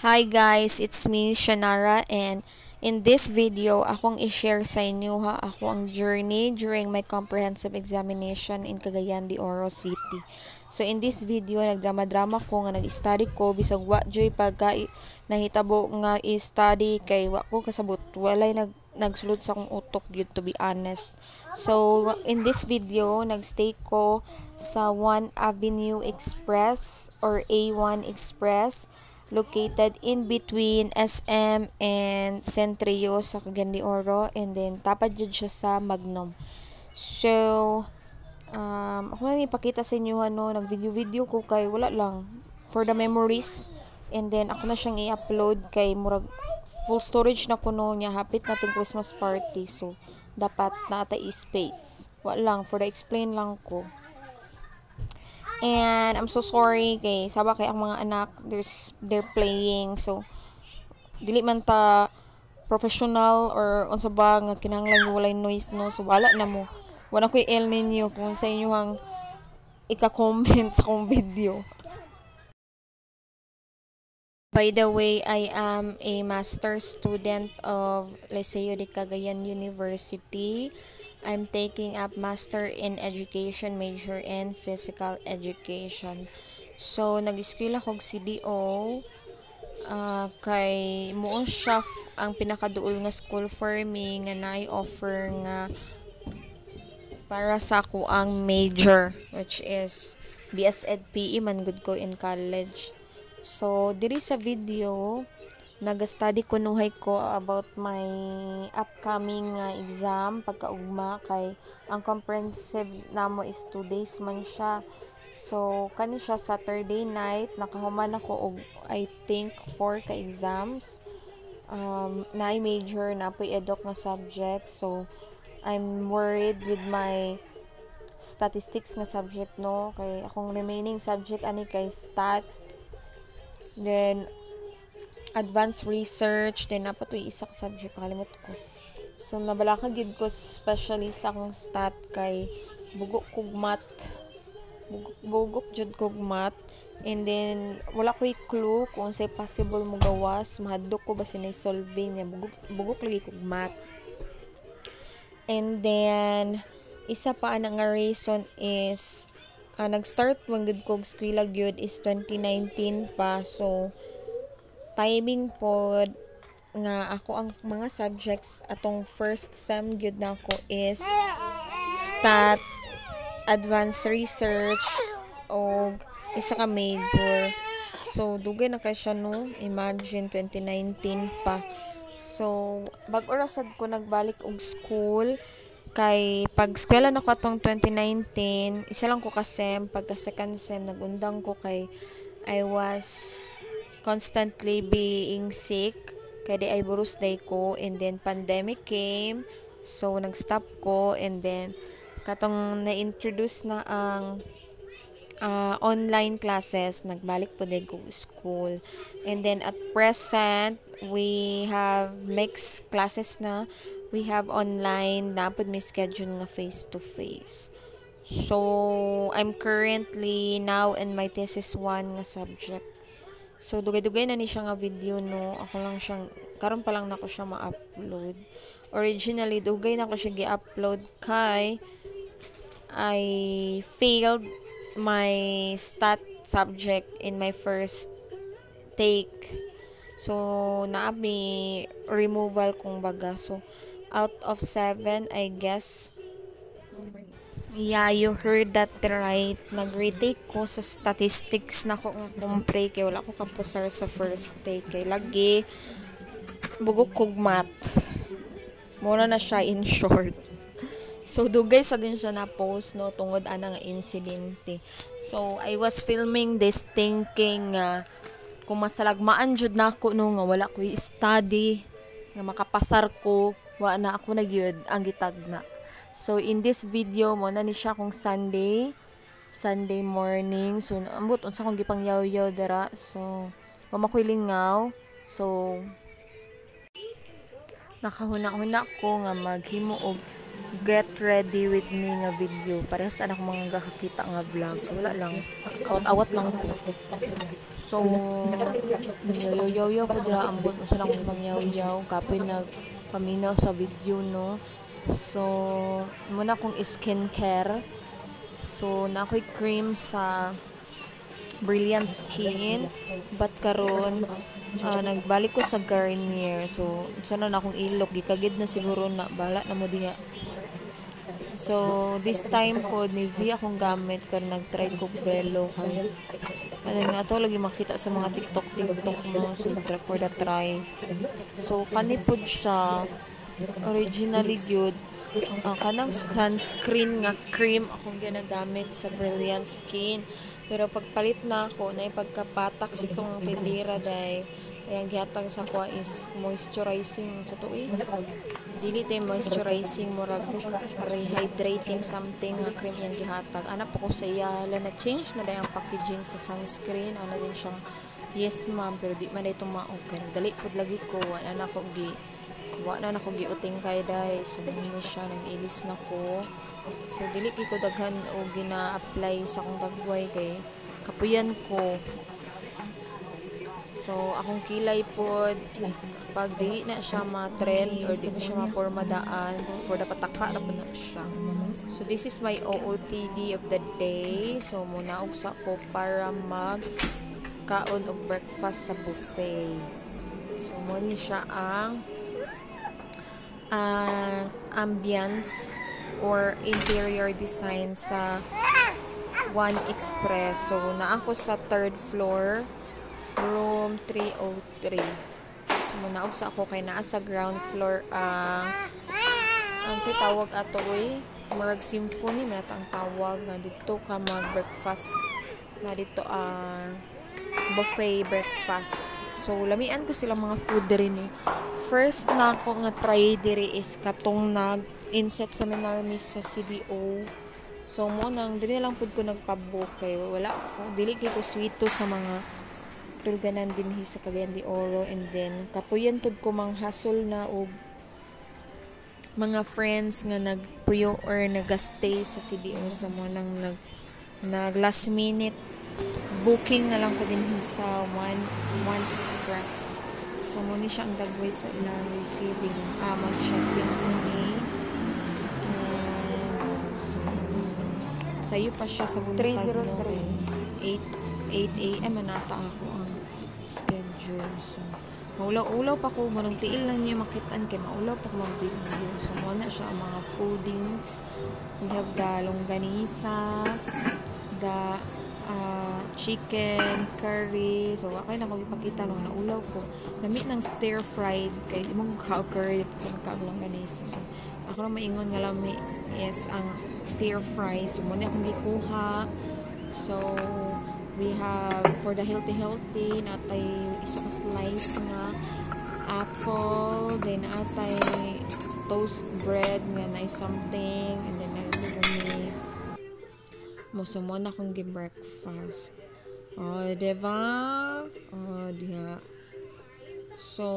Hi guys, it's me Shanara, and in this video akong i-share sa inyo ako ang journey during my comprehensive examination in Cagayan de Oro City. So in this video nagdrama-drama ko nga nag-study ko bisag wa joy pagka nahitabo nga i-study kay wa ko kasabot walay nagsulod sa akong utok yun, to be honest. So in this video nagstay ko sa 1 Avenue Express or A1 Express located in between SM and Centrio sa Cagayan de Oro, and then tapad jud siya sa Magnum. So ako lang ipakita sa inyo nag-video ko kay wala lang for the memories, and then ako na siyang i-upload kay murag full storage na kuno niya, hapit nating Christmas party, so dapat nata space wala lang for the explain lang ko. And I'm so sorry kay saba kay ang mga anak they're playing, so dili man ta professional or unsa ba nga kinahanglan walay noise, no, so wala na mo wala ko i-el ninyo kung sa inyo hang ika-comment sa akong video. By the way, I am a master student of Liceo de Cagayan University. I'm taking up Master in Education major in Physical Education. So, nag-eskwela kog CDO kay mo siya ang pinakaduol nga school for me nga na-offer nga para sa ako ang major, which is BS Ed PE man gud ko in college. So, diri sa video, nag-study kunuhay ko about my upcoming exam pagkaugma kay ang comprehensive namo is 2 days man siya. So, kani siya Saturday night, nakahuman ako og I think 4 ka exams. Na major na po eduk nga subject. So, I'm worried with my statistics nga subject, no, kay akong remaining subject ani kay stat, then advanced research, then napatoy isa ka subject kalimot ko. So nabalaka gid ko especially sa akong stat kay bugok kog math. Bugok jud kog math, and then wala ko'y clue kung say possible mo gawas, mahadlok ko ba sinay solving niya, bugok lagi kog math. And then isa pa ana nga reason is nag-start man gud kog eskwela gyud is 2019 pa, so timing pod nga ako ang mga subjects atong first sem gyud nako is stat, advanced research o isa ka major. So dugay na kay siya, no, imagine 2019 pa. So bag-o ra sad ko nagbalik og school kay pag eskwela na ko atong 2019 isa lang ko ka sem, pagka second sem nagundang ko kay I was constantly being sick kay di ay burus day ko, and then pandemic came, so nag-stop ko, and then katong na-introduce na ang online classes, nagbalik po din ko school, and then at present we have mixed classes na. We have online, dapat may schedule nga face-to-face. So, I'm currently now in my thesis 1 nga subject. So, dugay-dugay na ni siya nga video, no. Ako lang siyang, karon pa lang nako siya ma-upload. Originally, dugay na ko siya gi-upload kay I failed my stat subject in my first take. So, naami removal kung baga. So, out of 7, I guess. Yeah, you heard that right. Nag-retake ko sa statistics na ko kumpre kay wala ko kapusar sa first take. Kay lagi bugok kog math. Mura na siya in short. So, dugay sa din siya na post, no, tungod ana nga insidente. So, I was filming this thinking kung masalagmaan jud na ako, no, nga wala ko i-study, nga makapasar ko, wa na ako na gyud ang gitagna. So in this video mo na ni siya kung Sunday morning. So ambot unsa kong gipangyaw-yaw dara. So wa makoy lingaw. So nakahuna-huna ko nga maghimo og get ready with me nga video. Parehas anak mga kakakita nga vlog. Wala lang. Awat-awat lang ko. So, yaw-yaw ko dira ambot mo silang mangyaw-yaw. Kapoy nagpaminaw sa video, no? So, muna kong skincare. So, na ako'y cream sa Brilliant Skin. But karon nagbalik ko sa Garnier. So, sana na akong ilok. Gikagid na siguro na. Bala na mo diha. So, this time po, Nivea akong gamit karon nag-try ko Bello. Kaya, nga ito lagi makita sa mga TikTok mo. So, for the try. So, kanipod siya. Originally good. Kanang sunscreen nga cream akong ginagamit sa Brilliant Skin. Pero pagpalit na ako, na ipagkapatak itong pilira dahil ang gihatag sa kuha is moisturizing sa tuwi. Dili tayo moisturizing, murag rehydrating something nga cream yung gihatag. Anak po ko sa iya, na-change na dahil ang packaging sa sunscreen. Ano din siyang, yes ma'am, pero di man dahil tumaog. Dali po lagi ko, wala na ako giuting kay dahil. So, nangin siya, nang-ilis na ko. So, dili ko daghan o gina-apply sa akong dagway kay kapuyan ko. So, akong kilay po, pag di na siya ma-trend or di na siya ma-formadaan, or dapat taka na po na siya. So, this is my OOTD of the day. So, muna sa ko para mag-kaon og breakfast sa buffet. So, muna siya ang ambience or interior design sa One Express. So, na ako sa 3rd floor, room 303. So, muna sa ako kay naa sa ground floor ang si tawag ato marag symphony manatang tawag nga dito ka mag-breakfast na dito buffet breakfast. So, lamian ko silang mga food rin First na ako nga try diri is katong nag-inset seminar miss sa CDO. So, mo nang dili lang pud ko nagpabook kay wala ko dili kay ko sweeto sa mga tulganan din sa Cagayan de Oro, and then kapuyan pud ko mang hasol na og mga friends nga nagpuyo or nagastay sa CDO. So, mo nang nag last minute booking na lang ko din sa One Express. So, mo ni siya ang dagway sa ilang receiving ng amag siya symphony. And so, sayo pa siya sa buntag 303 8 a.m. manata ako ang schedule. So, maulaw-ulaw pa ko, manong tiil lang niyo makitaan kay maulaw pa ko mag-video. So, muna siya ang mga foodings. We have the longganisa, the chicken, curry. So, okay na ko ipakita nung naulaw ko. Lamit ng stir-fried kay di mong curry kung longganisa. So, ako lang maingon nga lami is ang stir-fry. So, muna akong gikuha. So, we have for the healthy natay isa ka slice nga apple, then natay toast bread nga na something, and then may mo na akong gi-breakfast. Diba? Diha. So,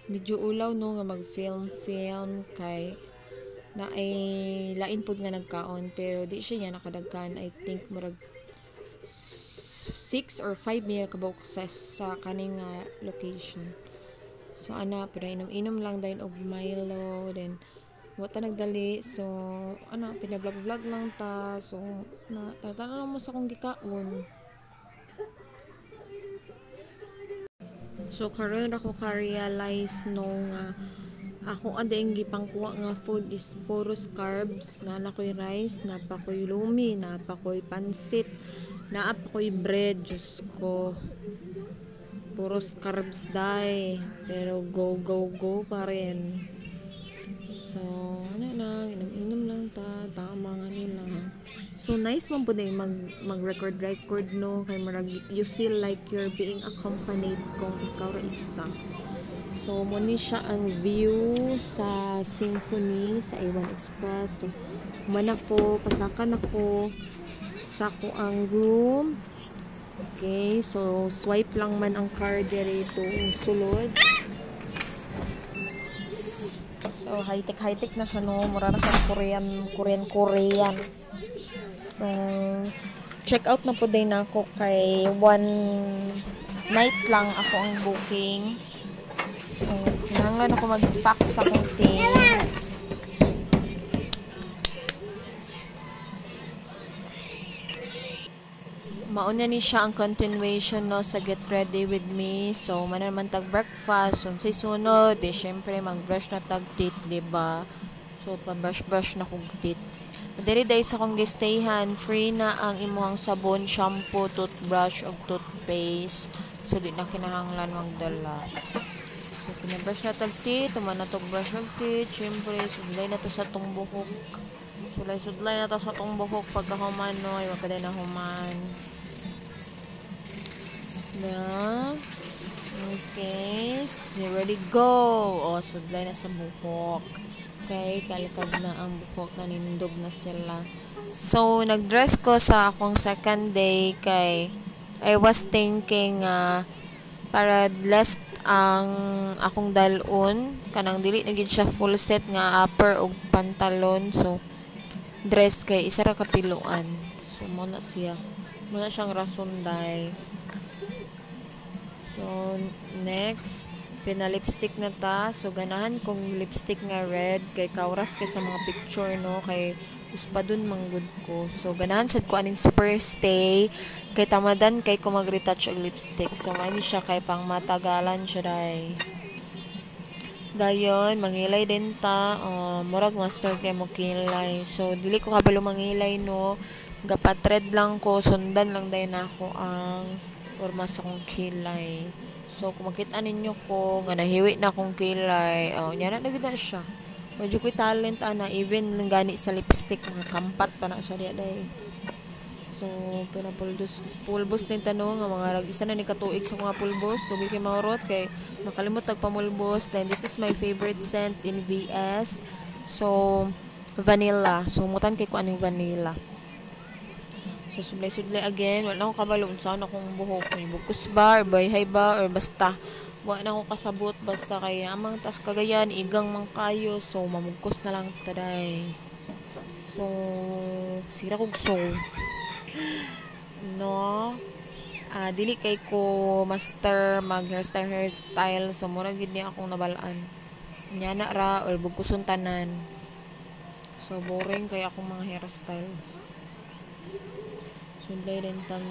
medyo ulaw no nga mag-film kay na ay lain pud nga nagkaon, pero di siya niya nakadagkan. I think murag 6 or 5 million kabuok sa kaning location. So, pero inom lang dahil og Milo, then wata nagdali. So, pinablog-vlog lang ta. So, tatanong mo sa kong gikaon. So, karon ako ka-realize nga ako ang gipangkuha nga food is puros carbs. Napakoy rice, napakoy lumi, napakoy pansit, napakoy bread. Diyos ko, puros carbs dai, pero go pa rin. So, inom lang tama nga nila. So, nice man po din mag-record no, kay marag you feel like you're being accompanied kung ikaw ra isa. So, muna siya ang view sa Symphony sa A1 Express. So, pasakan ako sa ko ang room. Okay, so swipe lang man ang card dito sulod. So high-tech na siya no, mura na siya Korean. So check out na po din ako kay one night lang ako ang booking. So nanglan ako mag-pack sa akong things. Mauna ni siya ang continuation no sa Get Ready With Me. So man naman tag breakfast, so say sunod, syempre mag-brush na tag teeth, diba? So pa-brush na kog teeth. Diri day sa kong gistayhan, free na ang imuhang sabon, shampoo, toothbrush ug toothpaste. So di na kinahanglan magdala. So pinabrush na tag teeth, tuman na tog brush ng teeth, syempre sudlay na to sa tong buhok. Sudlay na to sa tong buhok pagkahuman no, ay wag na human. Na. Okay. So, ready, go. O, sudlay na sa buhok. Okay, kalkag na ang buhok na nindog na sila. So, nag-dress ko sa akong second day kay I was thinking para less ang akong dalon. Kanang dili na gid siya full set nga upper ug pantalon. So, dress kay isa ra kapiluan. So, muna siya. Muna siyang rason day. So, next, pina-lipstick na ta. So, ganahan kong lipstick nga red. Kay kauras kay sa mga picture, no? Kay uspadon manggod ko. So, ganahan sad ko aning super stay. Kay tamadan kay ko mag-retouch og lipstick. So, maini siya kay pang matagalan siya day. Dayon, mangilay din ta. Murag master kay mo kilay. So, dili ko kabalo mangilay, no? Gapatred lang ko. Sundan lang day na ako ang forma sa kong kilay. So, kung makita ninyo ko, nga nahiwi na akong kilay, yan na nagida siya. Medyo ko'y talent, even gani sa lipstick, mga kampat pa na siya diya day. So, pinapulbos din tanong, nga mga isa na ni katuig sa mga pulbos, dugi kay maurot, kay nakalimot tagpamulbos. Then, this is my favorite scent in VS. So, vanilla. So, mutan kay ko aning vanilla. So, sudlay again. Wala na akong kabalo. Saan akong buhok? May bukos ba? Or bayhay ba? Or basta. Wala na akong kasabot. Basta kaya amang tas kagayan. Igang mang kayo. So, mamugkos na lang taday. So, sira kong so. No? Dili kay ko master hairstyle. So, murag gid niya akong nabalaan. Nyana ra or bugkuson tanan. So, boring kaya akong mga hairstyle. Sudlay din tang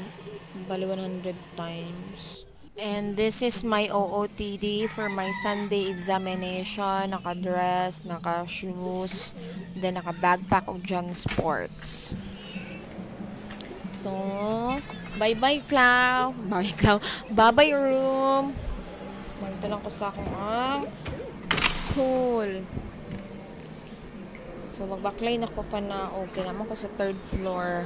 bali 100 times. And this is my OOTD for my Sunday examination. Naka-dress, naka-shoes, then naka-backpack o John Sports. So, bye-bye Cloud. Bye Cloud. Bye-bye room. Magto lang ko sa akong school. So, magbaklay na ko pa na. Okay naman ko sa 3rd floor.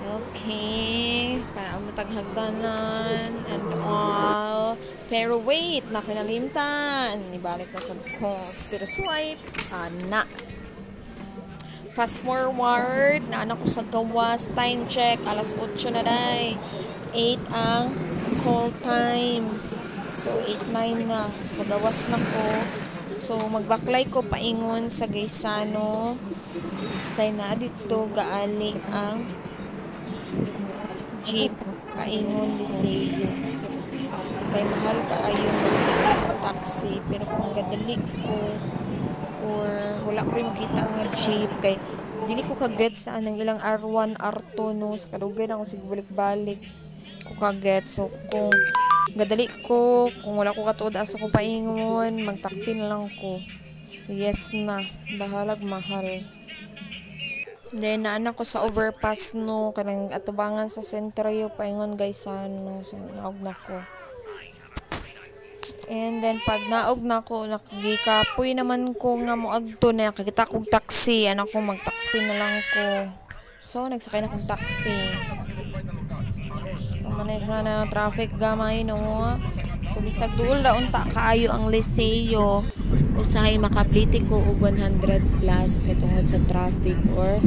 Okay. Parang nataghagdanan and all. Pero wait, nakinalimtan. Ibalik na sa ko. Pero swipe. Na. Fast forward. Naanak ko sa gawas. Time check. Alas 8 na day. 8 ang call time. So, 8-9 na. So, pagawas na ko. So, magbaklay ko paingon sa Gaisano. Kaya na dito gaali ang jeep paingon Liceo. Kay mahal ka ayon sa taxi, pero kung gadali ko or wala ko makita nga jeep kay dili ko kaget sa anang ilang R1 R2 no sa kadugay na ako sig balik-balik ko kaget. So kung gadali ko, kung wala ko katuod asa ko paingon, magtaksi na lang ko. Yes na, bahalag mahal. Then, naanak ko sa overpass, no. Kanang atubangan sa sentryo, paingon guys, ano. So, naog na ko. And then, pag naog na ko, nakagikapoy naman ko nga moagto na. Nakakita kong taxi. Anak ko, magtaksi na lang ko. So, nagsakay na kong taxi. So, manay siya na traffic gamay, no. So, bisag duol na unta kaayo ang Liceo. Usahay makapliti ko og 100 plus katungod sa traffic or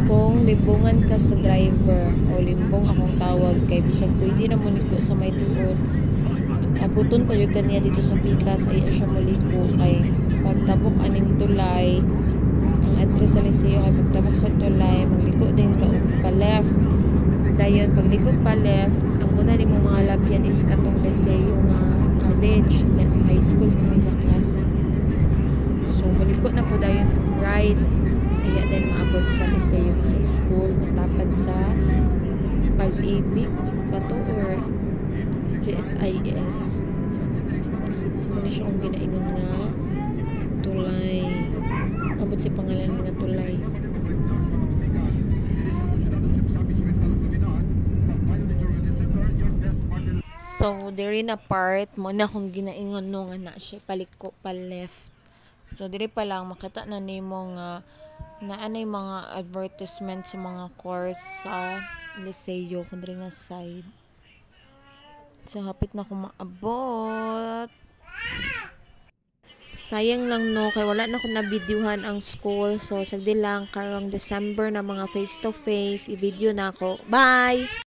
kung limbungan ka sa driver o limbong akong tawag kay bisag pwede na muliko sa may tuod abuton pa yung kanya dito sa Pikas ay siya muliko kay pagtabok aning tulay, ang address sa Liceo kay pagtabok sa tulay, magliko din ka og pa left. Dayon pagliko pa left, ang una nimo mga labyan is katong Liceo nga college, nga sa high school kami nga klase. So maliko na po dayon right. Kaya din maabot sa Liceo High School natapad sa Pag-ibig ba to or GSIS. So muna siya kung ginaingon nga tulay. Abot si pangalan nga tulay. So diri na part mo na kung ginaingon no nga na siya paliko pa left. So diri pa lang makita na nimo nga naanay mga advertisement sa mga course sa Liceo kung diri nga side. So hapit na ko maabot. Sayang lang no kay wala na ko na videohan ang school. So sagdi lang karong December na mga face to face i-video na ako. Bye.